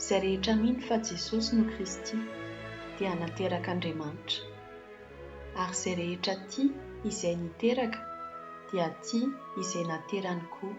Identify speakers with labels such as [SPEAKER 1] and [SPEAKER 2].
[SPEAKER 1] Izay rehetra mino fa Jesosy no Kristy dia nateraka Andriamanitra. Ary izay rehetra tia izay niteraka dia tia izay naterany koa.